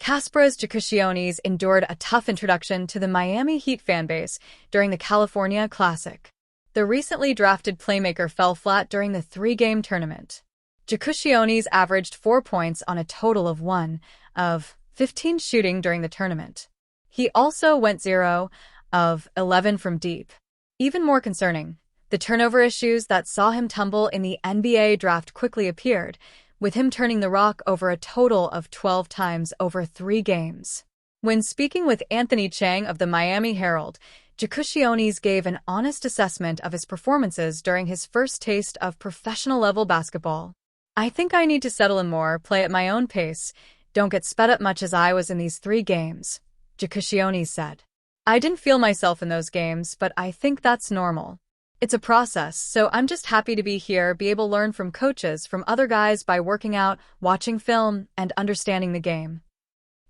Kasparas Jacquez endured a tough introduction to the Miami Heat fanbase during the California Classic. The recently drafted playmaker fell flat during the three-game tournament. Jacquez averaged 4 points on a total of 1 of 15 shooting during the tournament. He also went 0 of 11 from deep. Even more concerning, the turnover issues that saw him tumble in the NBA draft quickly appeared, with him turning the rock over a total of 12 times over 3 games. When speaking with Anthony Chang of the Miami Herald, Jacquez gave an honest assessment of his performances during his first taste of professional-level basketball. "I think I need to settle in more, play at my own pace, don't get sped up much as I was in these 3 games, Jacquez said. "I didn't feel myself in those games, but I think that's normal. It's a process, so I'm just happy to be here, be able to learn from coaches, from other guys by working out, watching film, and understanding the game."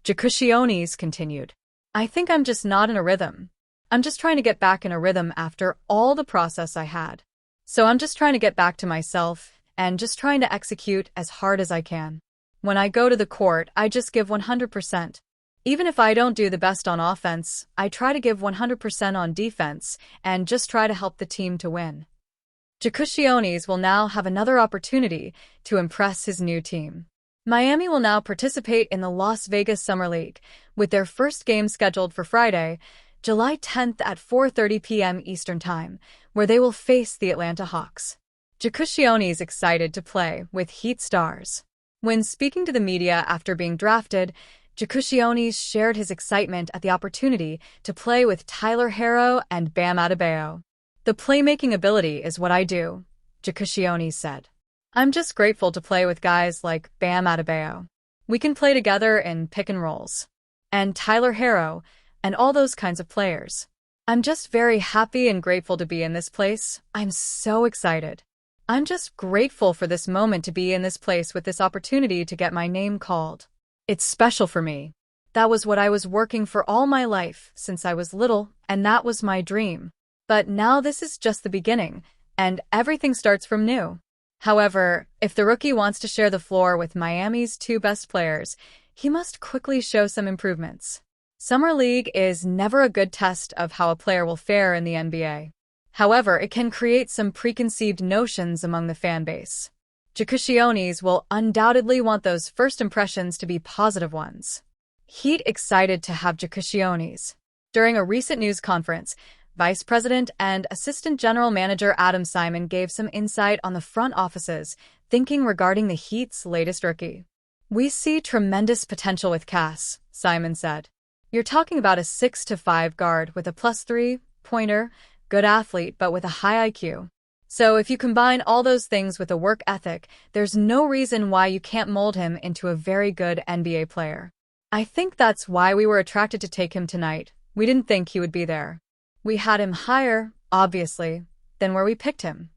Jacquez continued, "I think I'm just not in a rhythm. I'm just trying to get back in a rhythm after all the process I had. So I'm just trying to get back to myself and just trying to execute as hard as I can. When I go to the court, I just give 100%. Even if I don't do the best on offense, I try to give 100% on defense and just try to help the team to win." Jacquez will now have another opportunity to impress his new team. Miami will now participate in the Las Vegas Summer League, with their first game scheduled for Friday, July 10th at 4:30 p.m. Eastern Time, where they will face the Atlanta Hawks. Jacquez is excited to play with Heat stars. When speaking to the media after being drafted, Jacquez shared his excitement at the opportunity to play with Tyler Herro and Bam Adebayo. "The playmaking ability is what I do," Jacquez said. "I'm just grateful to play with guys like Bam Adebayo. We can play together in pick and rolls. And Tyler Herro, and all those kinds of players. I'm just very happy and grateful to be in this place. I'm so excited. I'm just grateful for this moment to be in this place with this opportunity to get my name called. It's special for me. That was what I was working for all my life since I was little, and that was my dream. But now this is just the beginning, and everything starts from new." However, if the rookie wants to share the floor with Miami's 2 best players, he must quickly show some improvements. Summer League is never a good test of how a player will fare in the NBA. However, it can create some preconceived notions among the fan base. Jacquez will undoubtedly want those first impressions to be positive ones. Heat excited to have Jacquez. During a recent news conference, Vice President and Assistant General Manager Adam Simon gave some insight on the front office's thinking regarding the Heat's latest rookie. "We see tremendous potential with Cass," Simon said. "You're talking about a 6'5" guard with a +3 pointer, good athlete but with a high IQ. So if you combine all those things with a work ethic, there's no reason why you can't mold him into a very good NBA player. I think that's why we were attracted to take him tonight. We didn't think he would be there. We had him higher, obviously, than where we picked him."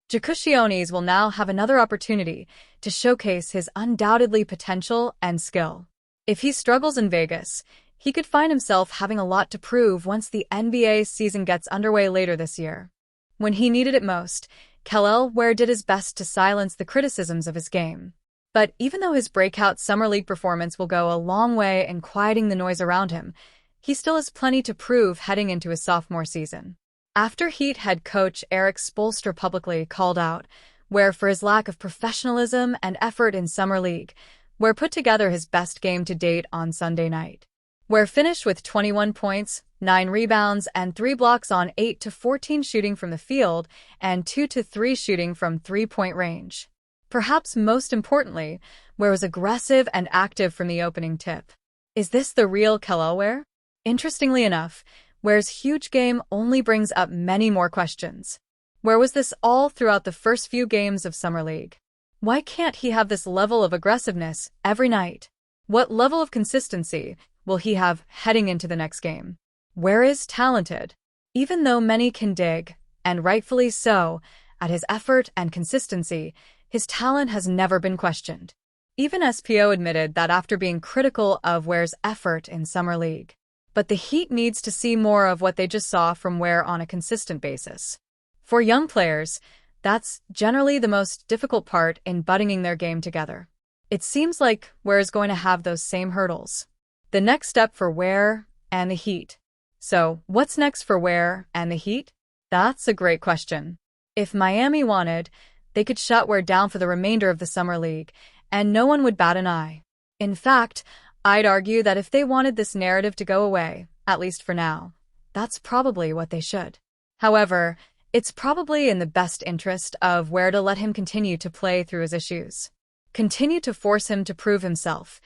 Jacquez will now have another opportunity to showcase his undoubtedly potential and skill. If he struggles in Vegas, he could find himself having a lot to prove once the NBA season gets underway later this year. When he needed it most, Kel'el Ware did his best to silence the criticisms of his game. But even though his breakout Summer League performance will go a long way in quieting the noise around him, he still has plenty to prove heading into his sophomore season. After Heat head coach Erik Spoelstra publicly called out Ware for his lack of professionalism and effort in Summer League, Ware put together his best game to date on Sunday night. Ware finished with 21 points, 9 rebounds, and 3 blocks on 8-14 shooting from the field and 2-3 shooting from three-point range. Perhaps most importantly, Ware was aggressive and active from the opening tip. Is this the real Kel'el Ware? Interestingly enough, Ware's huge game only brings up many more questions. Where was this all throughout the first few games of Summer League? Why can't he have this level of aggressiveness every night? What level of consistency will he have heading into the next game? Ware is talented. Even though many can dig, and rightfully so, at his effort and consistency, his talent has never been questioned. Even SPO admitted that after being critical of Ware's effort in Summer League. But the Heat needs to see more of what they just saw from Ware on a consistent basis. For young players, that's generally the most difficult part in buttoning their game together. It seems like Ware is going to have those same hurdles. The next step for Ware and the Heat. So, what's next for Ware and the Heat? That's a great question. If Miami wanted, they could shut Ware down for the remainder of the Summer League, and no one would bat an eye. In fact, I'd argue that if they wanted this narrative to go away, at least for now, that's probably what they should. However, it's probably in the best interest of Ware to let him continue to play through his issues. Continue to force him to prove himself,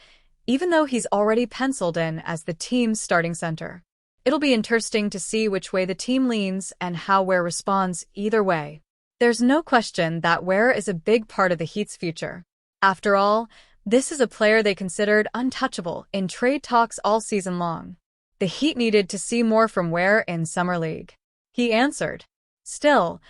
even though he's already penciled in as the team's starting center. It'll be interesting to see which way the team leans and how Ware responds either way. There's no question that Ware is a big part of the Heat's future. After all, this is a player they considered untouchable in trade talks all season long. The Heat needed to see more from Ware in Summer League. He answered. Still,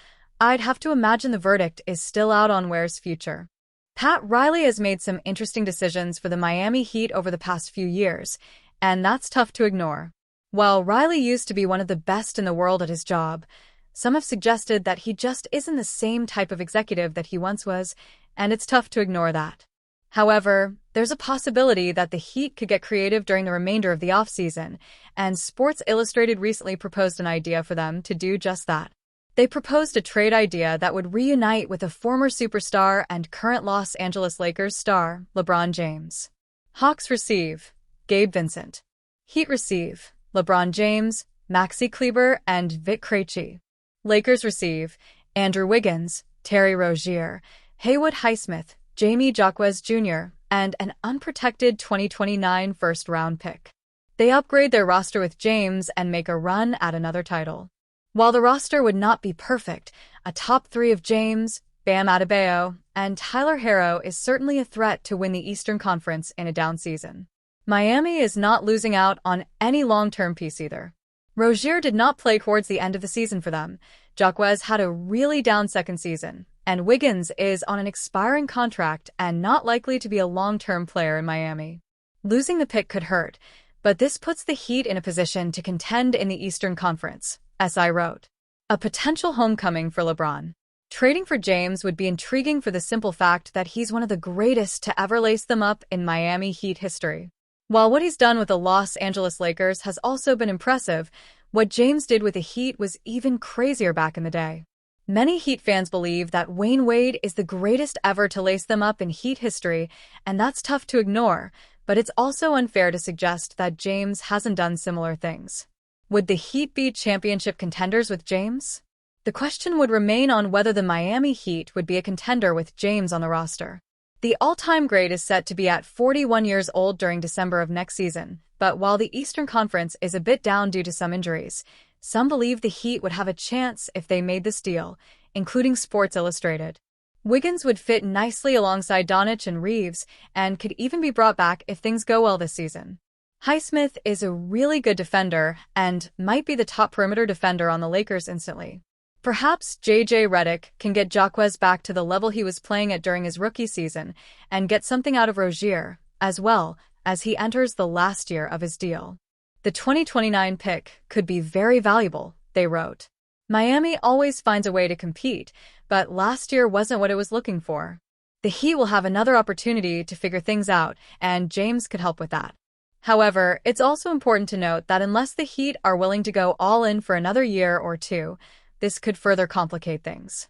I'd have to imagine the verdict is still out on Ware's future. Pat Riley has made some interesting decisions for the Miami Heat over the past few years, and that's tough to ignore. While Riley used to be one of the best in the world at his job, some have suggested that he just isn't the same type of executive that he once was, and it's tough to ignore that. However, there's a possibility that the Heat could get creative during the remainder of the offseason, and Sports Illustrated recently proposed an idea for them to do just that. They proposed a trade idea that would reunite with a former superstar and current Los Angeles Lakers star, LeBron James. Hawks receive Gabe Vincent. Heat receive LeBron James, Maxi Kleber, and Vic Krejci. Lakers receive Andrew Wiggins, Terry Rozier, Haywood Highsmith, Jamie Jacquez Jr., and an unprotected 2029 first-round pick. They upgrade their roster with James and make a run at another title. While the roster would not be perfect, a top three of James, Bam Adebayo, and Tyler Herro is certainly a threat to win the Eastern Conference in a down season. Miami is not losing out on any long-term piece either. Rozier did not play towards the end of the season for them. Jacquez had a really down second season, and Wiggins is on an expiring contract and not likely to be a long-term player in Miami. Losing the pick could hurt, but this puts the Heat in a position to contend in the Eastern Conference, SI wrote. A potential homecoming for LeBron. Trading for James would be intriguing for the simple fact that he's one of the greatest to ever lace them up in Miami Heat history. While what he's done with the Los Angeles Lakers has also been impressive, what James did with the Heat was even crazier back in the day. Many Heat fans believe that Wayne Wade is the greatest ever to lace them up in Heat history, and that's tough to ignore, but it's also unfair to suggest that James hasn't done similar things. Would the Heat be championship contenders with James? The question would remain on whether the Miami Heat would be a contender with James on the roster. The all-time great is set to be at 41 years old during December of next season, but while the Eastern Conference is a bit down due to some injuries, some believe the Heat would have a chance if they made this deal, including Sports Illustrated. Wiggins would fit nicely alongside Doncic and Reeves, and could even be brought back if things go well this season. Highsmith is a really good defender and might be the top perimeter defender on the Lakers instantly. Perhaps J.J. Redick can get Jacquez back to the level he was playing at during his rookie season and get something out of Rozier, as well, as he enters the last year of his deal. The 2029 pick could be very valuable, they wrote. Miami always finds a way to compete, but last year wasn't what it was looking for. The Heat will have another opportunity to figure things out, and James could help with that. However, it's also important to note that unless the Heat are willing to go all in for another year or two, this could further complicate things.